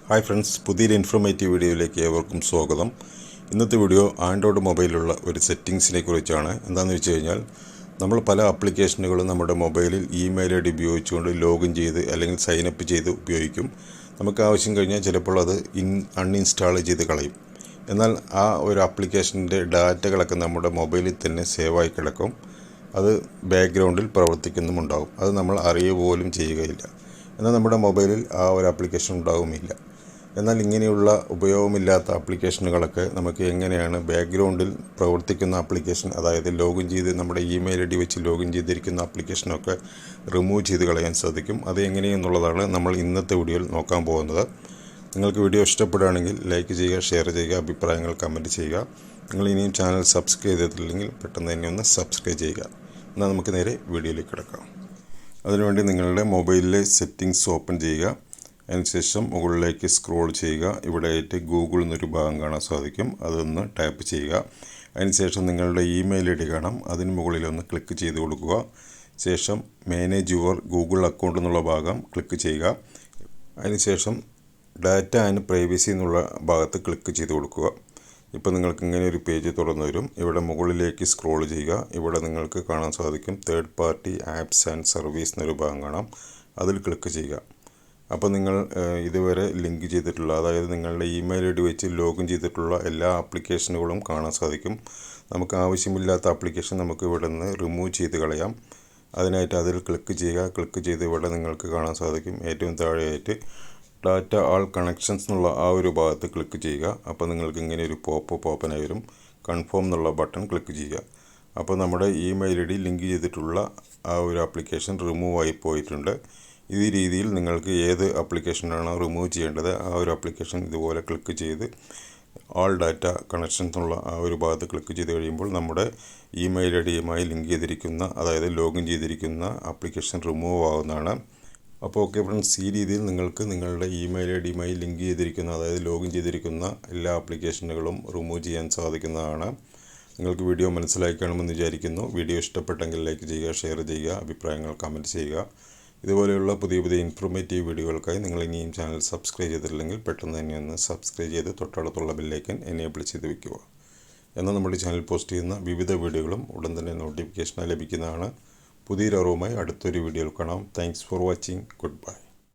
Hi friends, പുതിയൊരു informative വീഡിയോയിലേക്ക് ഏവർക്കും സ്വാഗതം. ഇന്നത്തെ വീഡിയോ ആൻഡ്രോയിഡ് മൊബൈലിലുള്ള ഒരു സെറ്റിങ്സിനെ കുറിച്ചാണ്. എന്താണെന്ന് വെച്ച് കഴിഞ്ഞാൽ, നമ്മൾ പല ആപ്ലിക്കേഷനുകളും നമ്മുടെ മൊബൈലിൽ ഇമെയിൽ ഐ ഡി ഉപയോഗിച്ചുകൊണ്ട് ലോഗിൻ ചെയ്ത് അല്ലെങ്കിൽ സൈനപ്പ് ചെയ്ത് ഉപയോഗിക്കും. നമുക്ക് ആവശ്യം കഴിഞ്ഞാൽ ചിലപ്പോൾ അത് അൺഇൻസ്റ്റാൾ ചെയ്ത് കളയും. എന്നാൽ ആ ഒരു ആപ്ലിക്കേഷൻ്റെ ഡാറ്റകളൊക്കെ നമ്മുടെ മൊബൈലിൽ തന്നെ സേവായി കിടക്കും. അത് ബാക്ക്ഗ്രൗണ്ടിൽ പ്രവർത്തിക്കുന്നുമുണ്ടാകും. അത് നമ്മൾ അറിയുക പോലും ചെയ്യുകയില്ല. എന്നാൽ നമ്മുടെ മൊബൈലിൽ ആ ഒരു ആപ്ലിക്കേഷൻ ഉണ്ടാവുമില്ല. എന്നാൽ ഇങ്ങനെയുള്ള ഉപയോഗമില്ലാത്ത ആപ്ലിക്കേഷനുകളൊക്കെ നമുക്ക് എങ്ങനെയാണ് ബാക്ക്ഗ്രൗണ്ടിൽ പ്രവർത്തിക്കുന്ന ആപ്ലിക്കേഷൻ, അതായത് ലോഗിൻ ചെയ്ത് നമ്മുടെ ഇമെയിൽ ഐ ഡി വെച്ച് ലോഗിൻ ചെയ്തിരിക്കുന്ന ആപ്ലിക്കേഷനൊക്കെ റിമൂവ് ചെയ്ത് കളയാൻ സാധിക്കും. അത് എങ്ങനെയെന്നുള്ളതാണ് നമ്മൾ ഇന്നത്തെ വീഡിയോയിൽ നോക്കാൻ പോകുന്നത്. നിങ്ങൾക്ക് വീഡിയോ ഇഷ്ടപ്പെടുകയാണെങ്കിൽ ലൈക്ക് ചെയ്യുക, ഷെയർ ചെയ്യുക, അഭിപ്രായങ്ങൾ കമൻറ്റ് ചെയ്യുക. നിങ്ങൾ ഇനിയും ചാനൽ സബ്സ്ക്രൈബ് ചെയ്തിട്ടില്ലെങ്കിൽ പെട്ടെന്ന് തന്നെ ഒന്ന് സബ്സ്ക്രൈബ് ചെയ്യുക. എന്നാൽ നമുക്ക് നേരെ വീഡിയോയിലേക്ക് കിടക്കാം. അതിനുവേണ്ടി നിങ്ങളുടെ മൊബൈലിലെ സെറ്റിങ്സ് ഓപ്പൺ ചെയ്യുക. അതിനുശേഷം മുകളിലേക്ക് സ്ക്രോൾ ചെയ്യുക. ഇവിടെ ആയിട്ട് ഗൂഗിൾ എന്നൊരു ഭാഗം കാണാൻ സാധിക്കും. അതൊന്ന് ടാപ്പ് ചെയ്യുക. അതിനുശേഷം നിങ്ങളുടെ ഇമെയിൽ ഐ ഡി കാണാം. അതിന് മുകളിലൊന്ന് ക്ലിക്ക് ചെയ്ത് കൊടുക്കുക. ശേഷം മാനേജ് യുവർ ഗൂഗിൾ അക്കൗണ്ട് എന്നുള്ള ഭാഗം ക്ലിക്ക് ചെയ്യുക. അതിനുശേഷം ഡാറ്റ ആൻഡ് പ്രൈവസി എന്നുള്ള ഭാഗത്ത് ക്ലിക്ക് ചെയ്ത് കൊടുക്കുക. ഇപ്പോൾ നിങ്ങൾക്ക് ഇങ്ങനെ ഒരു പേജ് തുറന്നു വരും. ഇവിടെ മുകളിലേക്ക് സ്ക്രോൾ ചെയ്യുക. ഇവിടെ നിങ്ങൾക്ക് കാണാൻ സാധിക്കും third party apps and service എന്നൊരു ഭാഗം കാണാം. അതിൽ ക്ലിക്ക് ചെയ്യുക. അപ്പോൾ നിങ്ങൾ ഇതുവരെ ലിങ്ക് ചെയ്തിട്ടുള്ള, അതായത് നിങ്ങളുടെ ഇമെയിൽ ഐ ഡി വെച്ച് ലോഗിൻ ചെയ്തിട്ടുള്ള എല്ലാ ആപ്ലിക്കേഷനുകളും കാണാൻ സാധിക്കും. നമുക്ക് ആവശ്യമില്ലാത്ത ആപ്ലിക്കേഷൻ നമുക്ക് ഇവിടെ നിന്ന് റിമൂവ് ചെയ്ത് കളയാം. അതിനായിട്ട് അതിൽ ക്ലിക്ക് ചെയ്യുക. ക്ലിക്ക് ചെയ്ത് ഇവിടെ നിങ്ങൾക്ക് കാണാൻ സാധിക്കും ഏറ്റവും താഴെയായിട്ട് ഡാറ്റ ആൾ കണക്ഷൻസ് എന്നുള്ള ആ ഒരു ഭാഗത്ത് ക്ലിക്ക് ചെയ്യുക. അപ്പോൾ നിങ്ങൾക്ക് ഇങ്ങനെ ഒരു പോപ്പ് ഓപ്പനായി വരും. കൺഫേം എന്നുള്ള ബട്ടൺ ക്ലിക്ക് ചെയ്യുക. അപ്പോൾ നമ്മുടെ ഇമെയിൽ ഐ ഡി ലിങ്ക് ചെയ്തിട്ടുള്ള ആ ഒരു ആപ്ലിക്കേഷൻ റിമൂവ് ആയി പോയിട്ടുണ്ട്. ഈ രീതിയിൽ നിങ്ങൾക്ക് ഏത് ആപ്ലിക്കേഷനാണോ റിമൂവ് ചെയ്യേണ്ടത് ആ ഒരു ആപ്ലിക്കേഷൻ ഇതുപോലെ ക്ലിക്ക് ചെയ്ത് ആൾ ഡാറ്റ കണക്ഷൻസ് എന്നുള്ള ആ ഒരു ഭാഗത്ത് ക്ലിക്ക് ചെയ്ത് കഴിയുമ്പോൾ നമ്മുടെ ഇമെയിൽ ഐ ഡിയുമായി ലിങ്ക് ചെയ്തിരിക്കുന്ന, അതായത് ലോഗിൻ ചെയ്തിരിക്കുന്ന ആപ്ലിക്കേഷൻ റിമൂവ് ആവുന്നതാണ്. അപ്പോൾ ഓക്കെ ഫ്രണ്ട്സ്, ഈ രീതിയിൽ നിങ്ങൾക്ക് നിങ്ങളുടെ ഇമെയിൽ ഐ ഡിയുമായി ലിങ്ക് ചെയ്തിരിക്കുന്ന, അതായത് ലോഗിൻ ചെയ്തിരിക്കുന്ന എല്ലാ ആപ്ലിക്കേഷനുകളും റിമൂവ് ചെയ്യാൻ സാധിക്കുന്നതാണ്. നിങ്ങൾക്ക് വീഡിയോ മനസ്സിലാക്കി കാണുമെന്ന് വിചാരിക്കുന്നു. വീഡിയോ ഇഷ്ടപ്പെട്ടെങ്കിൽ ലൈക്ക് ചെയ്യുക, ഷെയർ ചെയ്യുക, അഭിപ്രായങ്ങൾ കമൻറ്റ് ചെയ്യുക. ഇതുപോലെയുള്ള പുതിയ പുതിയ ഇൻഫോർമേറ്റീവ് വീഡിയോകൾക്കായി നിങ്ങൾ ഇനിയും ചാനൽ സബ്സ്ക്രൈബ് ചെയ്തിട്ടില്ലെങ്കിൽ പെട്ടെന്ന് തന്നെ ഒന്ന് സബ്സ്ക്രൈബ് ചെയ്ത് തൊട്ടടുത്തുള്ള ബെല്ലൈക്കൻ എനേബിൾ ചെയ്ത് വയ്ക്കുക. എന്നാൽ നമ്മുടെ ചാനൽ പോസ്റ്റ് ചെയ്യുന്ന വിവിധ വീഡിയോകളും ഉടൻ തന്നെ നോട്ടിഫിക്കേഷനായി ലഭിക്കുന്നതാണ്. പുതിയൊരു അറിവുമായി അടുത്തൊരു വീഡിയോയിൽ കാണാം. Thanks for watching. Good bye.